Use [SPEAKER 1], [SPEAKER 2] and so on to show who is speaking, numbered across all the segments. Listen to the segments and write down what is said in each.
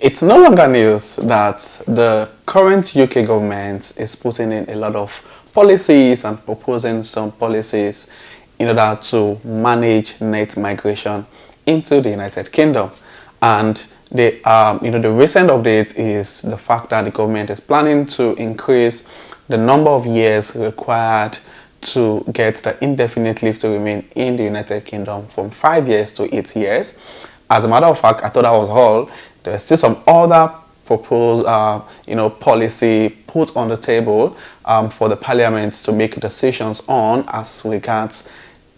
[SPEAKER 1] It's no longer news that the current UK government is putting in a lot of policies and proposing some policies in order to manage net migration into the United Kingdom. And the recent update is the fact that the government is planning to increase the number of years required to get the indefinite leave to remain in the United Kingdom from 5 years to 8 years. As a matter of fact, I thought that was all. There's still some other proposed, policy put on the table for the Parliament to make decisions on as regards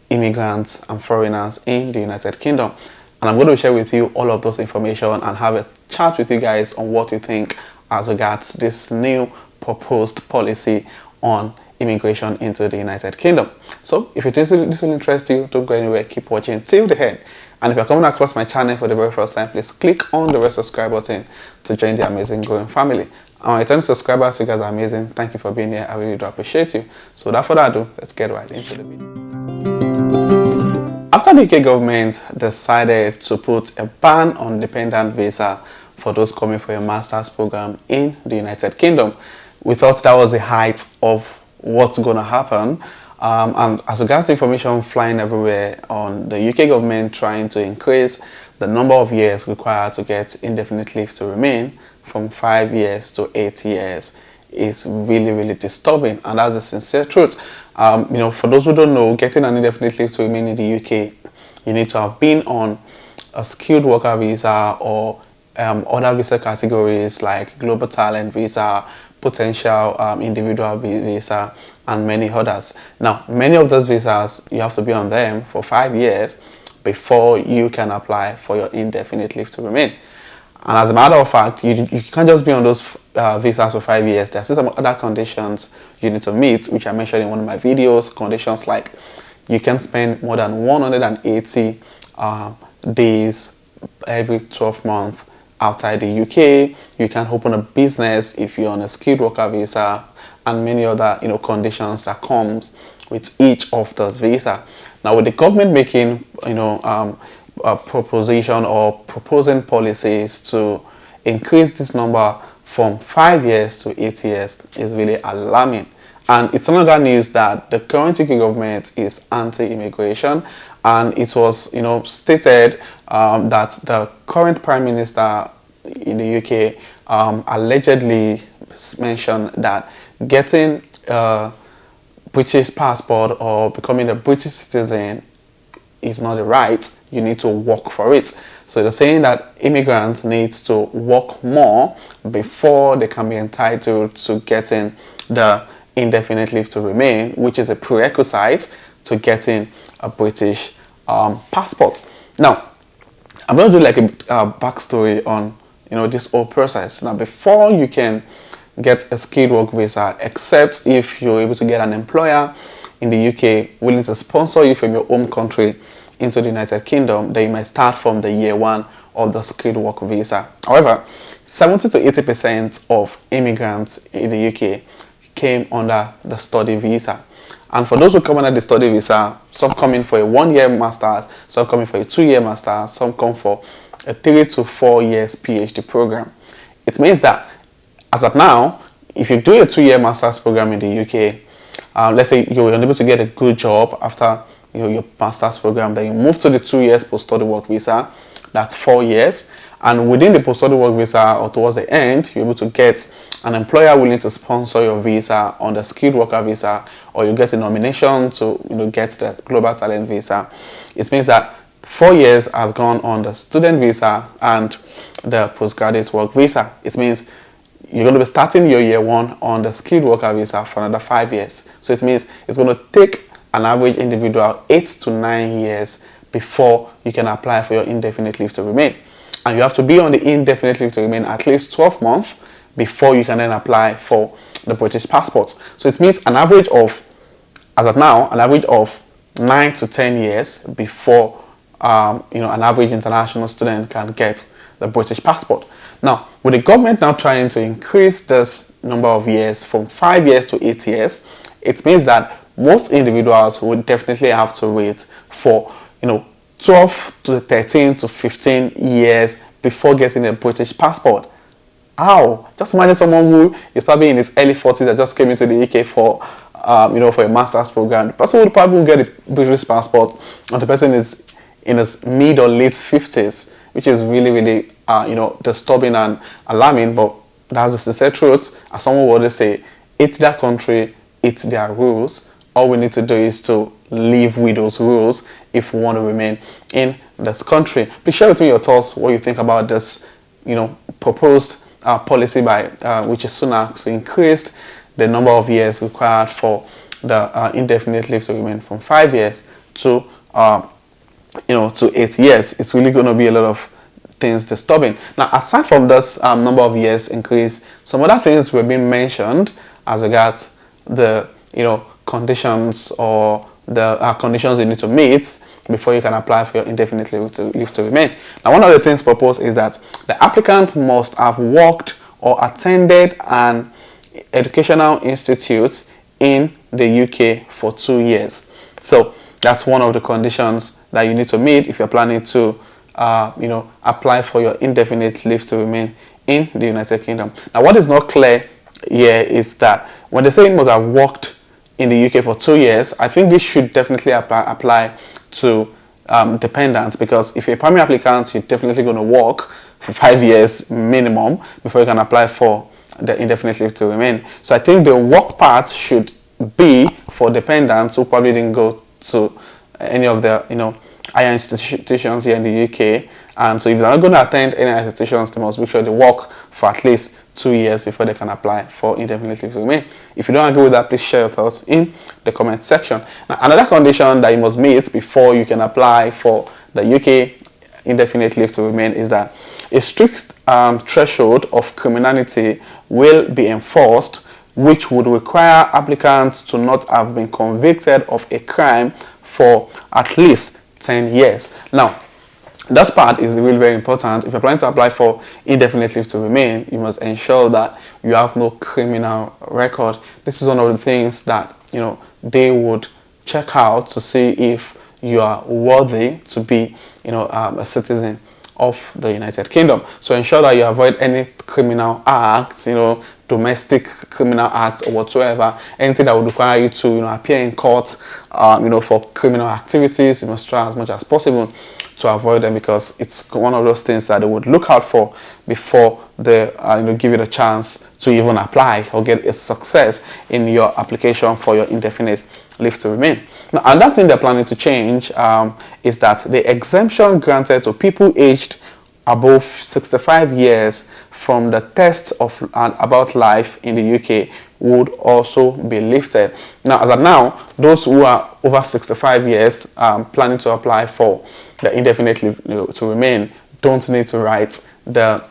[SPEAKER 1] immigrants and foreigners in the United Kingdom. And I'm going to share with you all of those information and have a chat with you guys on what you think as regards this new proposed policy on immigration into the United Kingdom. So if this will interest you, don't go anywhere, keep watching till the end. And if you're coming across my channel for the very first time, please click on the red subscribe button to join the amazing growing family. And returning subscribers, you guys are amazing. Thank you for being here. I really do appreciate you. So without further ado, let's get right into the video. After the UK government decided to put a ban on dependent visa for those coming for a master's program in the United Kingdom, we thought that was the height of what's going to happen. And as regards to information flying everywhere on the UK government trying to increase the number of years required to get indefinite leave to remain from 5 years to 8 years is really, really disturbing. And that's the sincere truth. For those who don't know, getting an indefinite leave to remain in the UK, you need to have been on a skilled worker visa or other visa categories like global talent visa, potential individual visa, and many others. Now, many of those visas, you have to be on them for 5 years before you can apply for your indefinite leave to remain. And as a matter of fact, you can't just be on those visas for 5 years. There are still some other conditions you need to meet, which I mentioned in one of my videos. Conditions like you can spend more than 180 days every 12 months outside the UK. You can open a business if you're on a skilled worker visa, and many other conditions that comes with each of those visa. Now, with the government making a proposition or proposing policies to increase this number from 5 years to 8 years is really alarming. And it's another news that the current UK government is anti-immigration, and it was stated that the current Prime Minister in the UK allegedly mentioned that getting a British passport or becoming a British citizen is not a right. You need to work for it. So they're saying that immigrants need to work more before they can be entitled to getting the indefinite leave to remain, which is a prerequisite to getting a British passport. Now, I'm going to do like a backstory on this whole process. Now, before you can get a skilled work visa, except if you're able to get an employer in the UK willing to sponsor you from your home country into the United Kingdom, then you might start from the year 1 of the skilled work visa. However, 70 to 80% of immigrants in the UK came under the study visa. And for those who come under the study visa, some come in for a 1-year master's, some come in for a 2-year master's, some come for a 3 to 4 years PhD program. It means that as of now, if you do a 2-year master's program in the UK, let's say you're unable to get a good job after your master's program, then you move to the 2 years post-study work visa, that's 4 years. And within the post-study work visa or towards the end, you're able to get an employer willing to sponsor your visa on the skilled worker visa, or you get a nomination to get the global talent visa. It means that 4 years has gone on the student visa and the postgraduate work visa. It means you're going to be starting your year 1 on the skilled worker visa for another 5 years. So it means it's going to take an average individual 8 to 9 years before you can apply for your indefinite leave to remain. And you have to be on the indefinite leave to remain at least 12 months before you can then apply for the British passport. So it means an average of, as of now, an average of 9 to 10 years before an average international student can get the British passport. Now, with the government now trying to increase this number of years from 5 years to 8 years, it means that most individuals would definitely have to wait for 12 to 13 to 15 years before getting a British passport. How? Just imagine someone who is probably in his early 40s that just came into the UK for, for a master's program. The person would probably get a British passport, and the person is in his mid or late 50s, which is really, really, disturbing and alarming. But that's the sincere truth. As someone would always say, it's their country, it's their rules. All we need to do is to live with those rules if we want to remain in this country. Please share with me your thoughts, what you think about this, proposed policy by which is Sunak to increase the number of years required for the indefinite leave to remain from 5 years to to 8 years. It's really going to be a lot of things disturbing. Now, aside from this number of years increase, some other things were being mentioned as regards the conditions or the conditions you need to meet before you can apply for your indefinite leave to remain. Now, one of the things proposed is that the applicant must have worked or attended an educational institute in the UK for 2 years. So that's one of the conditions that you need to meet if you're planning to apply for your indefinite leave to remain in the United Kingdom. Now, what is not clear here is that when they say you must have worked in the UK for 2 years, I think this should definitely apply to dependents, because if you're a primary applicant, you're definitely going to work for 5 years minimum before you can apply for the indefinite leave to remain. So I think the work part should be for dependents who probably didn't go to any of the higher institutions here in the UK, and so if they're not going to attend any institutions, they must make sure they work for at least 2 years before they can apply for indefinite leave to remain. If you don't agree with that, please share your thoughts in the comment section. Now, another condition that you must meet before you can apply for the UK indefinite leave to remain is that a strict threshold of criminality will be enforced, which would require applicants to not have been convicted of a crime for at least 10 years. Now, this part is really very important. If you're planning to apply for indefinite leave to remain, you must ensure that you have no criminal record. This is one of the things that they would check out to see if you are worthy to be a citizen of the United Kingdom. So ensure that you avoid any criminal acts, domestic criminal acts or whatsoever, anything that would require you to appear in court for criminal activities. You must try as much as possible to avoid them, because it's one of those things that they would look out for before they give you the chance to even apply or get a success in your application for your indefinite leave to remain. Now, another thing they're planning to change is that the exemption granted to people aged above 65 years from the test of about life in the UK would also be lifted. Now, as of now, those who are over 65 years planning to apply for the indefinite leave to remain don't need to write the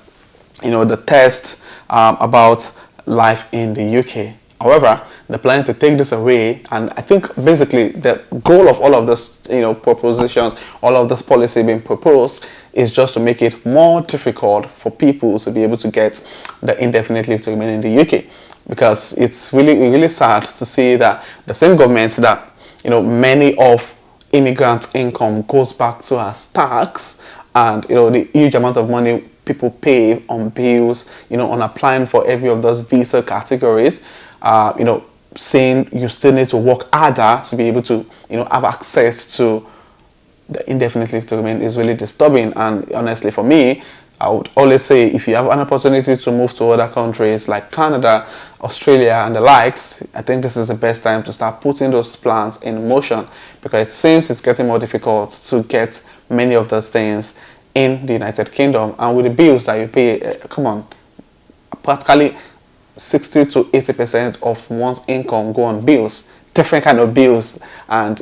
[SPEAKER 1] test about life in the UK. However, they're planning to take this away, and I think basically the goal of all of this, propositions, all of this policy being proposed, is just to make it more difficult for people to be able to get the indefinite leave to remain in the UK, because it's really, really sad to see that the same government that many of immigrants' income goes back to as tax, and the huge amount of money people pay on bills, on applying for every of those visa categories, saying you still need to work harder to be able to, have access to the indefinite leave to remain is really disturbing. And honestly, for me, I would always say if you have an opportunity to move to other countries like Canada, Australia, and the likes, I think this is the best time to start putting those plans in motion, because it seems it's getting more difficult to get many of those things in the United Kingdom. And with the bills that you pay, come on, practically 60 to 80% of one's income go on bills, different kind of bills, and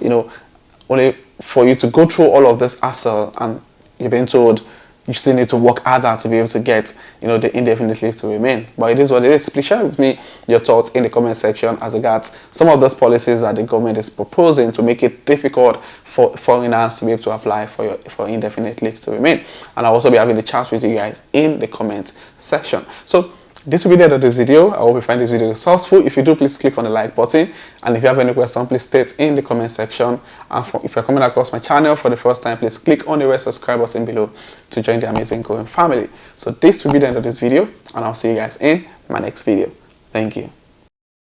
[SPEAKER 1] only for you to go through all of this hassle, and you're being told you still need to work harder to be able to get the indefinite leave to remain. But it is what it is. Please share with me your thoughts in the comment section as regards some of those policies that the government is proposing to make it difficult for foreigners to be able to apply for indefinite leave to remain. And I'll also be having a chat with you guys in the comment section. So This will be the end of this video. I hope you find this video resourceful. If you do, please click on the like button. And if you have any question, please state in the comment section. And if you're coming across my channel for the first time, please click on the red subscribe button below to join the amazing growing family. So this will be the end of this video, and I'll see you guys in my next video. Thank you.